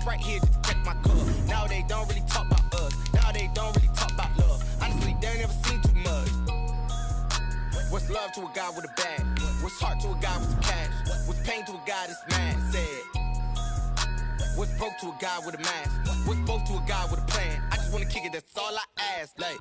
Just right here to check my cup. Now they don't really talk about us. Now they don't really talk about love. Honestly, they never seen too much. What's love to a guy with a bag? What's heart to a guy with some cash? What's pain to a guy that's mad? Said. What's broke to a guy with a mask? What's broke to a guy with a plan? I just wanna kick it, that's all I ask. Like,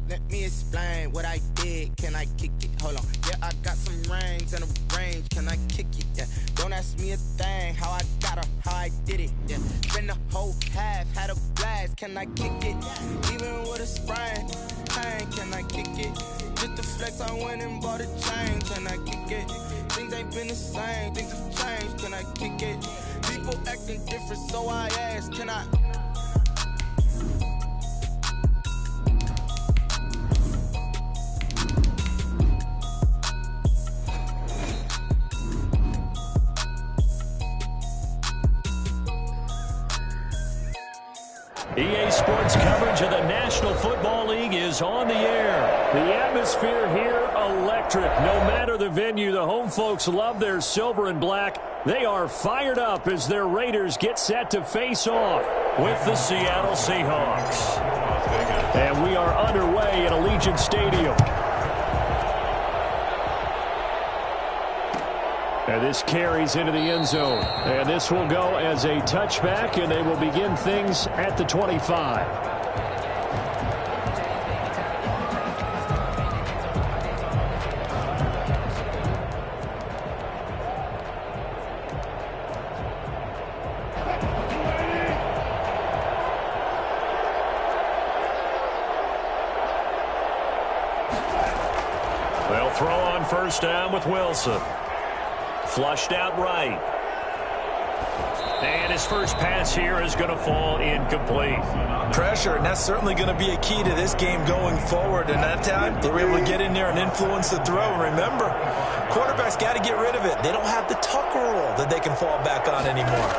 let me explain what I did. Can I kick it? Hold on. Yeah, I got some rings and a range. Can I kick it? Yeah. Don't ask me a thing. How I got her, how I did it. Yeah. Spend the whole half, had a blast. Can I kick it? Even with a sprain. Pain, can I kick it? Just the flex, I went and bought a chain. Can I kick it? Things ain't been the same. Things have changed. Can I kick it? People acting different, so I ask. Can I? EA Sports coverage of the National Football League is on the air. The atmosphere here, electric. No matter the venue, the home folks love their silver and black. They are fired up as their Raiders get set to face off with the Seattle Seahawks. And we are underway at Allegiant Stadium. And this carries into the end zone. And this will go as a touchback, and they will begin things at the 25. They'll throw on first down with Wilson. Flushed out right. And his first pass here is going to fall incomplete. Pressure, and that's certainly going to be a key to this game going forward. And that time, they were able to get in there and influence the throw. And remember, quarterbacks got to get rid of it. They don't have the Tucker rule that they can fall back on anymore.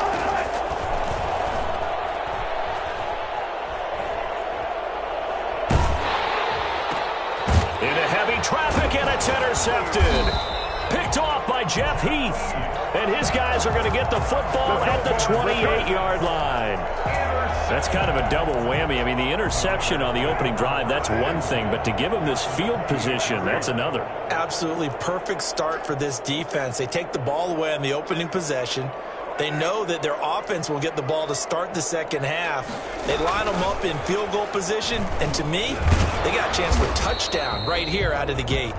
Into heavy traffic, and it's intercepted. Picked off by Jeff Heath. And his guys are going to get the football at the 28-yard line. That's kind of a double whammy. I mean, the interception on the opening drive, that's one thing. But to give him this field position, that's another. Absolutely perfect start for this defense. They take the ball away on the opening possession. They know that their offense will get the ball to start the second half. They line them up in field goal position. And to me, they got a chance for a touchdown right here out of the gate.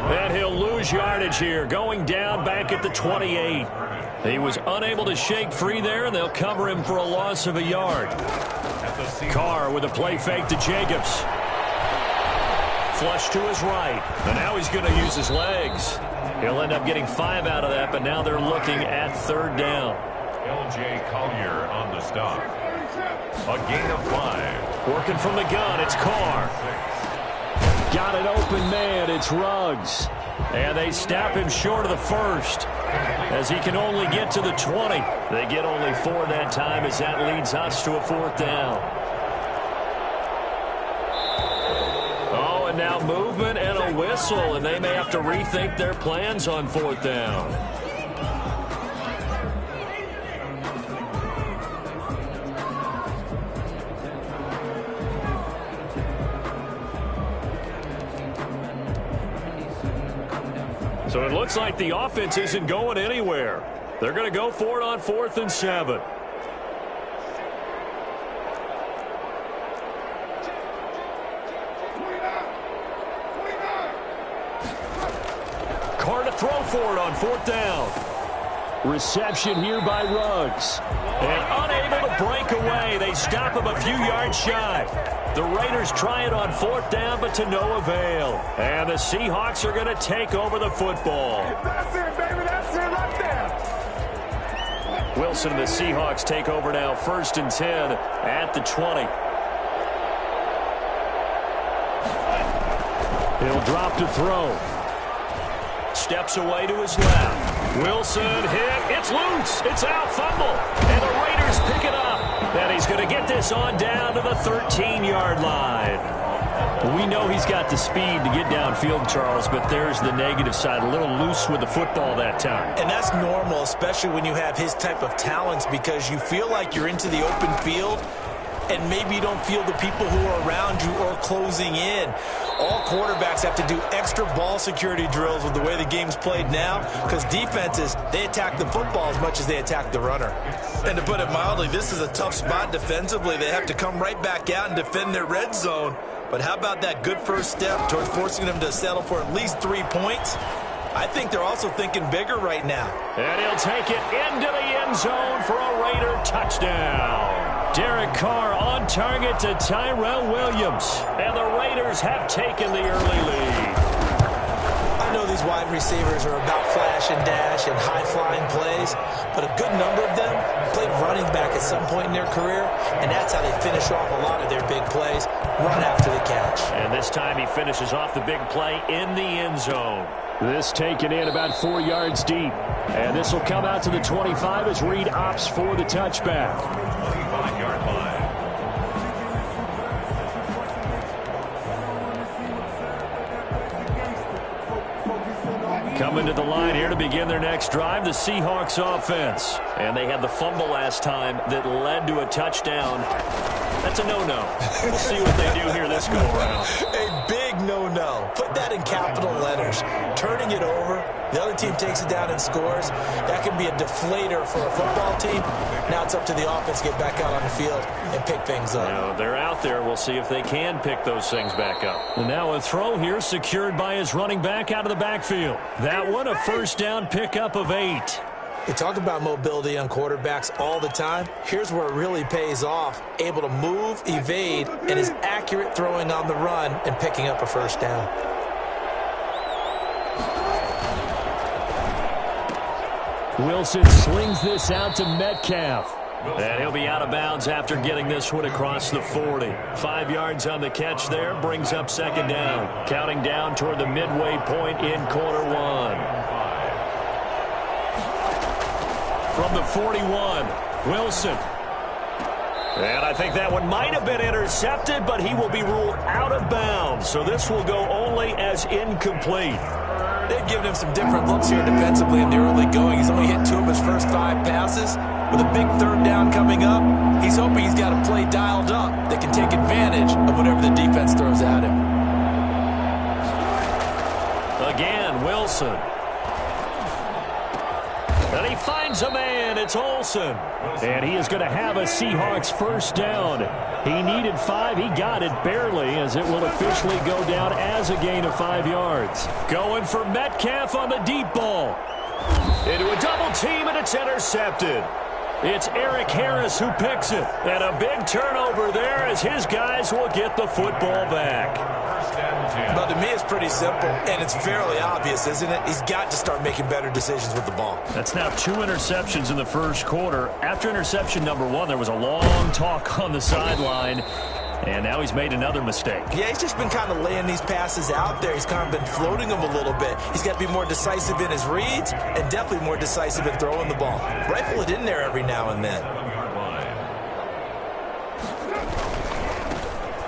And he'll lose yardage here, going down back at the 28. He was unable to shake free there, and they'll cover him for a loss of a yard. Carr with a play fake to Jacobs. Flush to his right, and now he's going to use his legs. He'll end up getting 5 out of that, but now they're looking at third down. L.J. Collier on the stop. A gain of 5. Working from the gun, it's Carr. Got an open man, it's Ruggs. And they snap him short of the first as he can only get to the 20. They get only 4 that time as that leads us to a fourth down. Oh, and now movement and a whistle, and they may have to rethink their plans on fourth down. So it looks like the offense isn't going anywhere. They're going to go for it on 4th and 7. Carr to throw for it on 4th down. Reception here by Ruggs. And unable to break away. They stop him a few yards shy. The Raiders try it on 4th down, but to no avail. And the Seahawks are going to take over the football. That's it, baby. That's it right there. Wilson and the Seahawks take over now, 1st and 10 at the 20. He'll drop to throw. Steps away to his left. Wilson hit. It's loose. It's out. Fumble. And the Raiders pick it up. And he's going to get get this on down to the 13-yard line. We know he's got the speed to get downfield, Charles, but there's the negative side. A little loose with the football that time. And that's normal, especially when you have his type of talents, because you feel like you're into the open field and maybe you don't feel the people who are around you or closing in. All quarterbacks have to do extra ball security drills with the way the game's played now, because defenses, they attack the football as much as they attack the runner. And to put it mildly, this is a tough spot defensively. They have to come right back out and defend their red zone. But how about that good first step towards forcing them to settle for at least 3 points? I think they're also thinking bigger right now. And he'll take it into the end zone for a Raider touchdown. Derek Carr on target to Tyrell Williams. And the Raiders have taken the early lead. I know these wide receivers are about flash and dash and high-flying plays, but a good number of them played running back at some point in their career, and that's how they finish off a lot of their big plays, run after the catch. And this time he finishes off the big play in the end zone. This taken in about 4 yards deep. And this will come out to the 25 as Reed opts for the touchback. 25-yard line. Coming to the line here to begin their next drive, the Seahawks offense. And they had the fumble last time that led to a touchdown. That's a no-no. We'll see what they do here this go-around. A big no-no. Put that in capital letters. Turning it over, the other team takes it down and scores. That can be a deflator for a football team. Now it's up to the offense to get back out on the field and pick things up. Now, they're out there. We'll see if they can pick those things back up. And now a throw here secured by his running back out of the backfield. That one, a first down pickup of 8. We talk about mobility on quarterbacks all the time. Here's where it really pays off. Able to move, evade, and is accurate throwing on the run and picking up a first down. Wilson slings this out to Metcalf. And he'll be out of bounds after getting this one across the 40. 5 yards on the catch there, brings up second down. Counting down toward the midway point in quarter one. From the 41, Wilson. And I think that one might have been intercepted, but he will be ruled out of bounds. So this will go only as incomplete. They've given him some different looks here defensively in the early going. He's only hit 2 of his first 5 passes. With a big third down coming up, he's hoping he's got a play dialed up that can take advantage of whatever the defense throws at him. Again, Wilson. And he finds a man. It's Olsen. And he is going to have a Seahawks first down. He needed 5. He got it barely, as it will officially go down as a gain of 5 yards. Going for Metcalf on the deep ball. Into a double team, and it's intercepted. It's Eric Harris who picks it. And a big turnover there as his guys will get the football back. But to me, it's pretty simple, and it's fairly obvious, isn't it? He's got to start making better decisions with the ball. That's now 2 interceptions in the first quarter. After interception number 1, there was a long talk on the sideline, and now he's made another mistake. Yeah, he's just been kind of laying these passes out there. He's kind of been floating them a little bit. He's got to be more decisive in his reads and definitely more decisive in throwing the ball. Rifle it in there every now and then.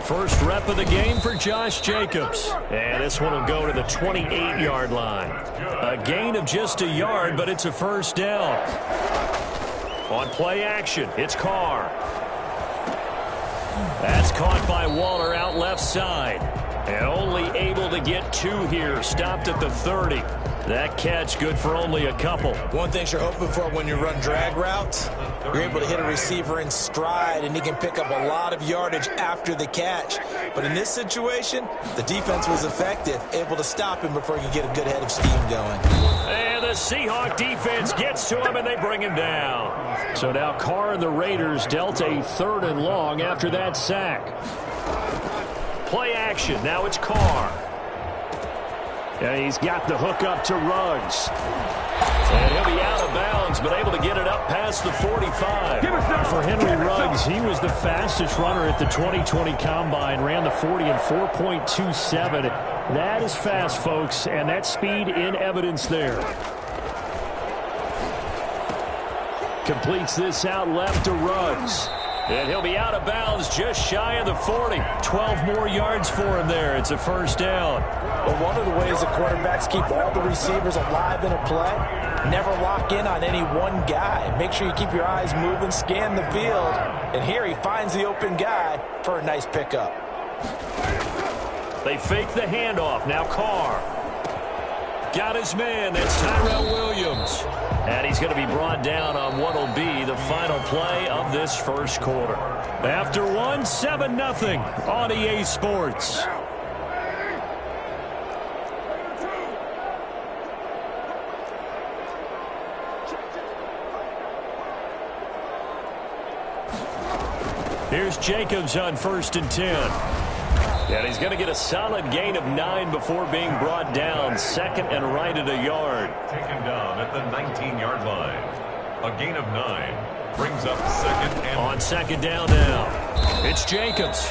First rep of the game for Josh Jacobs. And this one will go to the 28-yard line. A gain of just a yard, but it's a first down. On play action, it's Carr. That's caught by Waller out left side. And only able to get 2 here. Stopped at the 30. That catch good for only a couple. One thing you're hoping for when you run drag routes, you're able to hit a receiver in stride, and he can pick up a lot of yardage after the catch. But in this situation, the defense was effective, able to stop him before he could get a good head of steam going. And the Seahawk defense gets to him, and they bring him down. So now Carr and the Raiders dealt a 3rd and long after that sack. Play action. Now it's Carr. And he's got the hook up to Ruggs. And he'll be out of bounds, but able to get it up past the 45. For Henry Ruggs, he was the fastest runner at the 2020 Combine. Ran the 40 in 4.27. That is fast, folks, and that speed in evidence there. Completes this out left to Ruggs. And he'll be out of bounds just shy of the 40. 12 more yards for him there. It's a first down. Well, one of the ways the quarterbacks keep all the receivers alive in a play, never lock in on any one guy. Make sure you keep your eyes moving, scan the field. And here he finds the open guy for a nice pickup. They fake the handoff. Now Carr. Got his man. That's Tyrell Williams. And he's going to be brought down on what will be the final play of this first quarter. After one, 7-0 on EA Sports. Here's Jacobs on 1st and 10. And he's going to get a solid gain of 9 before being brought down. Second and right at a yard. Taken down at the 19-yard line. A gain of 9 brings up second and... On second down now, it's Jacobs.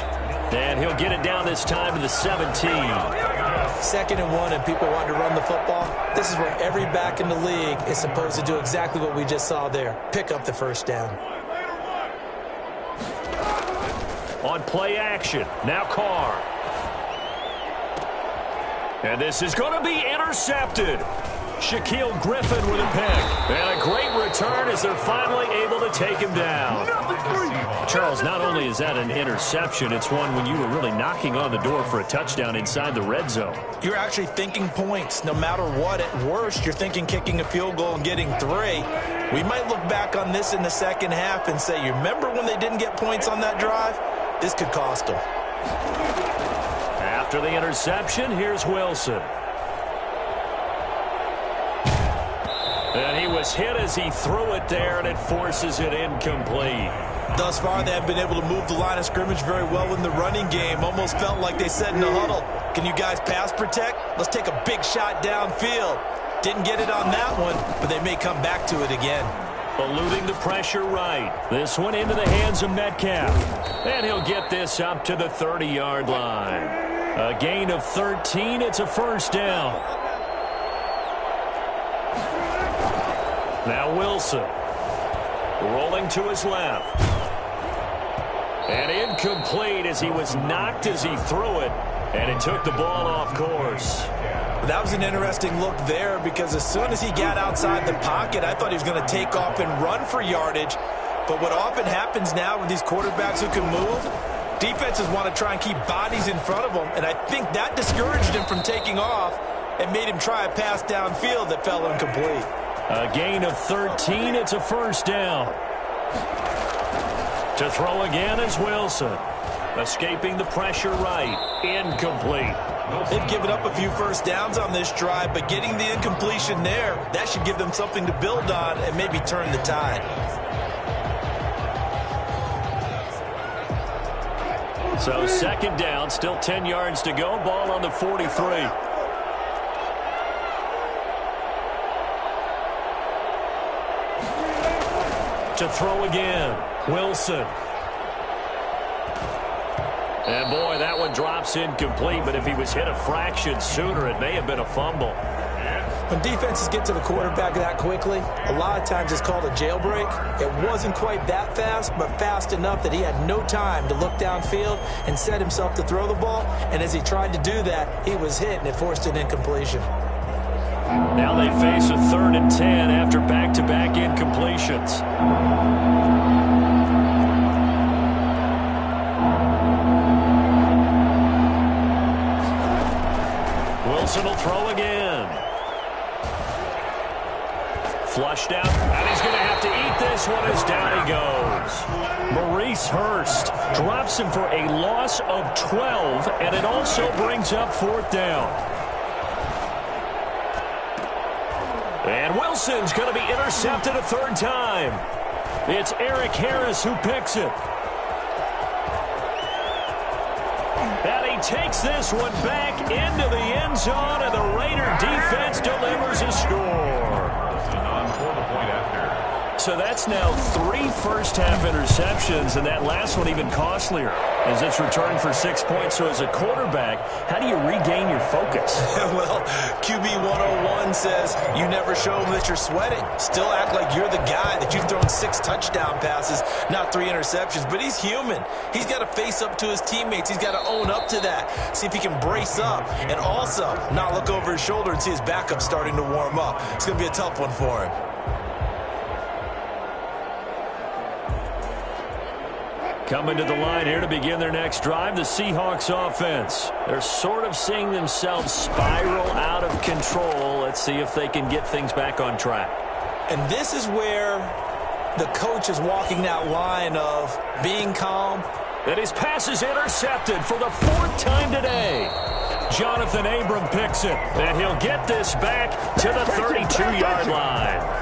And he'll get it down this time to the 17. 2nd and 1 and people want to run the football. This is where every back in the league is supposed to do exactly what we just saw there. Pick up the first down. On play action, now Carr. And this is going to be intercepted. Shaquille Griffin with a pick. And a great return as they're finally able to take him down. Charles, not only is that an interception, it's one when you were really knocking on the door for a touchdown inside the red zone. You're actually thinking points. No matter what, at worst, you're thinking kicking a field goal and getting 3. We might look back on this in the second half and say, you remember when they didn't get points on that drive? This could cost them. After the interception, here's Wilson. And he was hit as he threw it there, and it forces it incomplete. Thus far, they have been able to move the line of scrimmage very well in the running game. Almost felt like they said in the huddle, can you guys pass protect? Let's take a big shot downfield. Didn't get it on that one, but they may come back to it again. Eluding the pressure right. This one into the hands of Metcalf. And he'll get this up to the 30-yard line. A gain of 13. It's a first down. Now Wilson. Rolling to his left. And incomplete as he was knocked as he threw it. And it took the ball off course. That was an interesting look there because as soon as he got outside the pocket, I thought he was going to take off and run for yardage. But what often happens now with these quarterbacks who can move, defenses want to try and keep bodies in front of them. And I think that discouraged him from taking off and made him try a pass downfield that fell incomplete. A gain of 13. It's a first down. To throw again is Wilson. Escaping the pressure right. Incomplete. They've given up a few first downs on this drive, but getting the incompletion there, that should give them something to build on and maybe turn the tide. So second down, still 10 yards to go. Ball on the 43. To throw again, Wilson. And boy, that one drops incomplete, but if he was hit a fraction sooner, it may have been a fumble. When defenses get to the quarterback that quickly, a lot of times it's called a jailbreak. It wasn't quite that fast, but fast enough that he had no time to look downfield and set himself to throw the ball. And as he tried to do that, he was hit, and it forced an incompletion. Now they face a 3rd and 10 after back-to-back incompletions. Wilson will throw again. Flushed out, and he's going to have to eat this one as down he goes. Maurice Hurst drops him for a loss of 12, and it also brings up 4th down. And Wilson's going to be intercepted a 3rd time. It's Eric Harris who picks it. And he takes this one back into the end zone, and the Raider defense delivers a score. so that's now 3 first-half interceptions, and that last one even costlier as it's returned for 6 points. So as a quarterback, how do you regain your focus? Well, QB 101 says you never show them that you're sweating. Still act like you're the guy, that you've thrown 6 touchdown passes, not 3 interceptions. But he's human. He's got to face up to his teammates. He's got to own up to that, see if he can brace up, and also not look over his shoulder and see his backup starting to warm up. It's going to be a tough one for him. Coming to the line here to begin their next drive, the Seahawks offense. They're sort of seeing themselves spiral out of control. Let's see if they can get things back on track. And this is where the coach is walking that line of being calm. And his pass is intercepted for the 4th time today. Jonathan Abram picks it, and he'll get this back to the 32-yard line.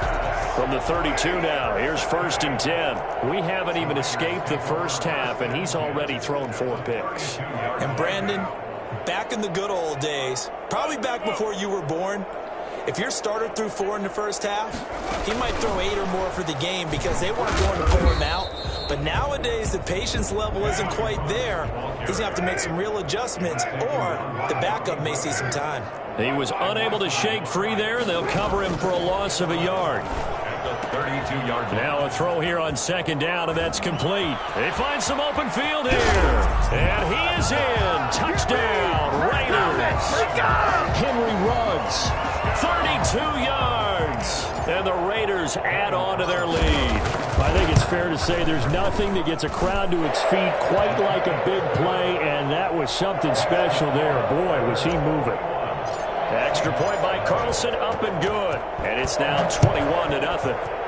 From the 32 now, here's 1st and 10. We haven't even escaped the first half, and he's already thrown 4 picks. And Brandon, back in the good old days, probably back before you were born, if your starter threw 4 in the first half, he might throw 8 or more for the game because they weren't going to pull him out. But nowadays, the patience level isn't quite there. He's going to have to make some real adjustments, or the backup may see some time. He was unable to shake free there, and they'll cover him for a loss of a yard. 32-yard line. Now a throw here on 2nd down, and that's complete. They find some open field here. And he is in. Touchdown, Raiders. Henry Ruggs, 32 yards. And the Raiders add on to their lead. I think it's fair to say there's nothing that gets a crowd to its feet quite like a big play, and that was something special there. Boy, was he moving. Extra point by Carlson, up and good. And it's now 21-0.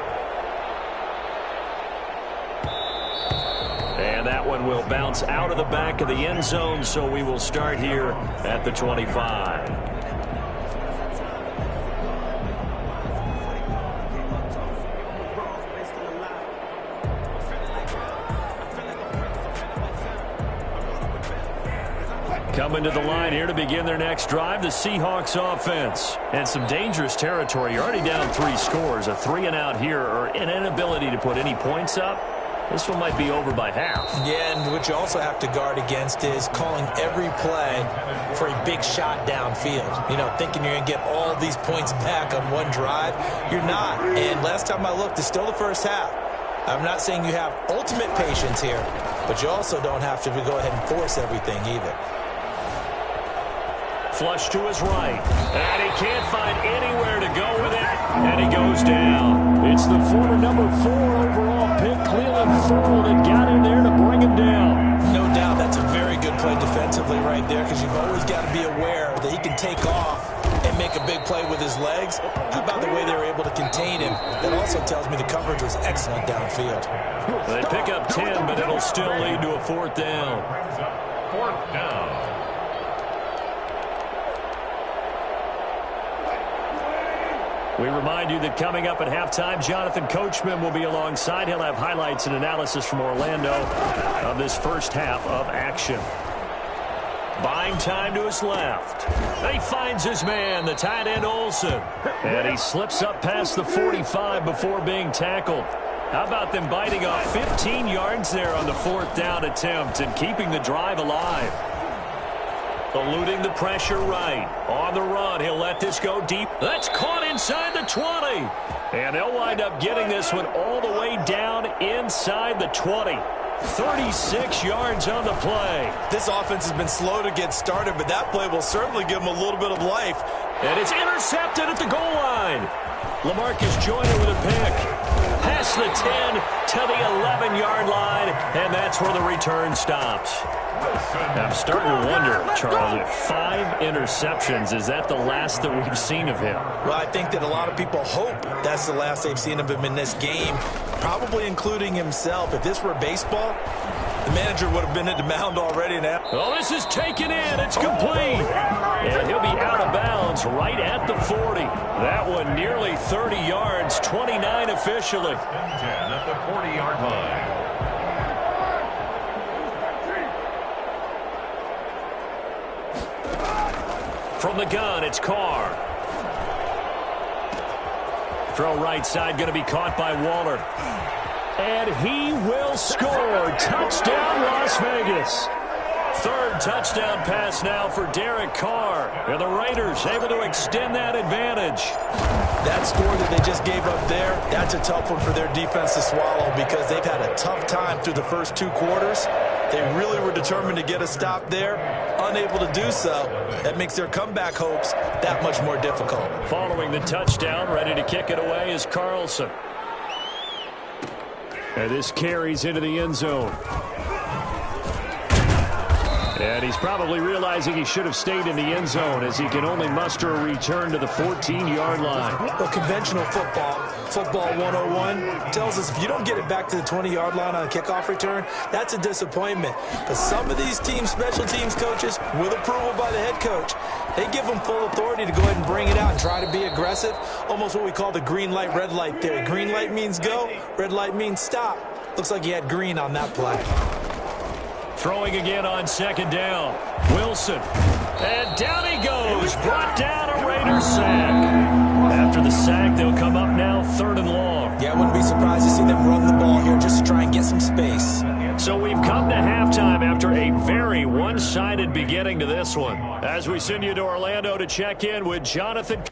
And that one will bounce out of the back of the end zone, so we will start here at the 25. Coming to the line here to begin their next drive, the Seahawks offense. And some dangerous territory. You're already down 3 scores. A 3-and-out here, or an inability to put any points up. This one might be over by half. Yeah, and what you also have to guard against is calling every play for a big shot downfield. You know, thinking you're going to get all these points back on one drive. You're not. And last time I looked, it's still the first half. I'm not saying you have ultimate patience here, but you also don't have to go ahead and force everything either. Flush to his right. And he can't find anywhere to go with it. And he goes down. It's the former number 4 overall pick, Cleveland Ferrell, that got in there to bring him down. No doubt that's a very good play defensively right there, because you've always got to be aware that he can take off and make a big play with his legs. How about the way they were able to contain him? That also tells me the coverage was excellent downfield. They pick up 10, but it'll still lead to a 4th down. 4th down. We remind you that coming up at halftime, Jonathan Coachman will be alongside. He'll have highlights and analysis from Orlando of this first half of action. Buying time to his left. He finds his man, the tight end Olsen. And he slips up past the 45 before being tackled. How about them biting off 15 yards there on the 4th down attempt and keeping the drive alive? Eluding the pressure right. On the run, he'll let this go deep. That's caught inside the 20. And they'll wind up getting this one all the way down inside the 20. 36 yards on the play. This offense has been slow to get started, but that play will certainly give them a little bit of life. And it's intercepted at the goal line. LaMarcus Joyner with a pick. Past the 10 to the 11-yard line, and that's where the return stops. I'm starting to wonder, Charles, if 5 interceptions, is that the last that we've seen of him? Well, I think that a lot of people hope that's the last they've seen of him in this game, probably including himself. If this were baseball, the manager would have been at the mound already now. Oh, this is taken in. It's complete. And he'll be out of bounds right at the 40. That one nearly 30 yards, 29 officially. 10 at the 40-yard line. From the gun, it's Carr. Throw right side, going to be caught by Waller. And he will score. Touchdown, Las Vegas. Third touchdown pass now for Derek Carr. And the Raiders able to extend that advantage. That score that they just gave up there, that's a tough one for their defense to swallow because they've had a tough time through the first 2 quarters. They really were determined to get a stop there, unable to do so. That makes their comeback hopes that much more difficult. Following the touchdown, ready to kick it away is Carlson. And this carries into the end zone. And he's probably realizing he should have stayed in the end zone as he can only muster a return to the 14-yard line. Well, conventional football 101, tells us if you don't get it back to the 20-yard line on a kickoff return, that's a disappointment. But some of these team special teams coaches, with approval by the head coach, they give them full authority to go ahead and bring it out and try to be aggressive, almost what we call the green light, red light theory. Green light means go, red light means stop. Looks like he had green on that play. Throwing again on second down. Wilson. And down he goes. Brought down, a Raiders sack. After the sack, they'll come up now 3rd and long. Yeah, I wouldn't be surprised to see them run the ball here just to try and get some space. So we've come to halftime after a very one-sided beginning to this one. As we send you to Orlando to check in with Jonathan.